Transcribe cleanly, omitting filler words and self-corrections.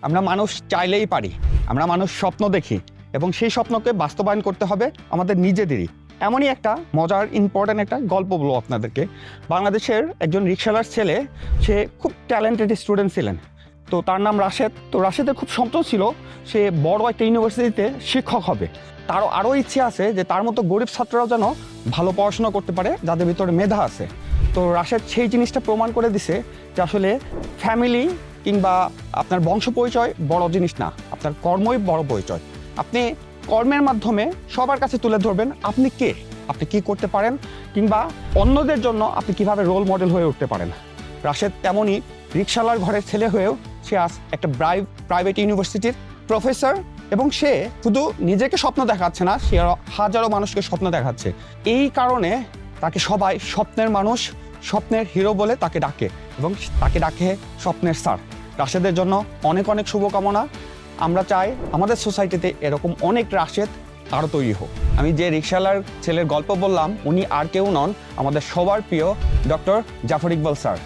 আমরা মানুষ চাইলেই পারি, আমরা মানুষ স্বপ্ন দেখি এবং সেই স্বপ্নকে বাস্তবায়ন করতে হবে আমাদের নিজেদেরই। এমনই একটা মজার ইম্পর্ট্যান্ট একটা গল্প বলবো আপনাদেরকে। বাংলাদেশের একজন রিক্সাওয়ালার ছেলে, সে খুব ট্যালেন্টেড স্টুডেন্ট ছিলেন। তো তার নাম রাশেদ। তো রাশেদের খুব স্বপ্ন ছিল সে বড় একটা ইউনিভার্সিটিতে শিক্ষক হবে। তারও আরও ইচ্ছে আছে যে তার মতো গরিব ছাত্ররাও যেন ভালো পড়াশোনা করতে পারে, যাদের ভিতরে মেধা আছে। তো রাশেদ সেই জিনিসটা প্রমাণ করে দিছে যে আসলে ফ্যামিলি কিংবা আপনার বংশ পরিচয় বড় জিনিস না, আপনার কর্মই বড় পরিচয়। আপনি কর্মের মাধ্যমে সবার কাছে তুলে ধরবেন আপনি কে, আপনি কি করতে পারেন, কিংবা অন্যদের জন্য আপনি কিভাবে রোল মডেল হয়ে উঠতে পারেন। রাশেদ তেমনই রিক্সাওয়ালার ঘরের ছেলে হয়েও সে আজ একটা প্রাইভেট ইউনিভার্সিটির প্রফেসর, এবং সে শুধু নিজেকে স্বপ্ন দেখাচ্ছে না, সে হাজারো মানুষকে স্বপ্ন দেখাচ্ছে। এই কারণে তাকে সবাই স্বপ্নের মানুষ, স্বপ্নের হিরো বলে তাকে ডাকে, এবং তাকে ডাকে স্বপ্নের স্যার। রাশেদের জন্য অনেক অনেক শুভকামনা। আমরা চাই আমাদের সোসাইটিতে এরকম অনেক রাশেদ আরও তৈরি হোক। আমি যে রিক্সাওয়ালার ছেলের গল্প বললাম, উনি আর কেউ নন, আমাদের সবার প্রিয় ডক্টর জাফর ইকবাল স্যার।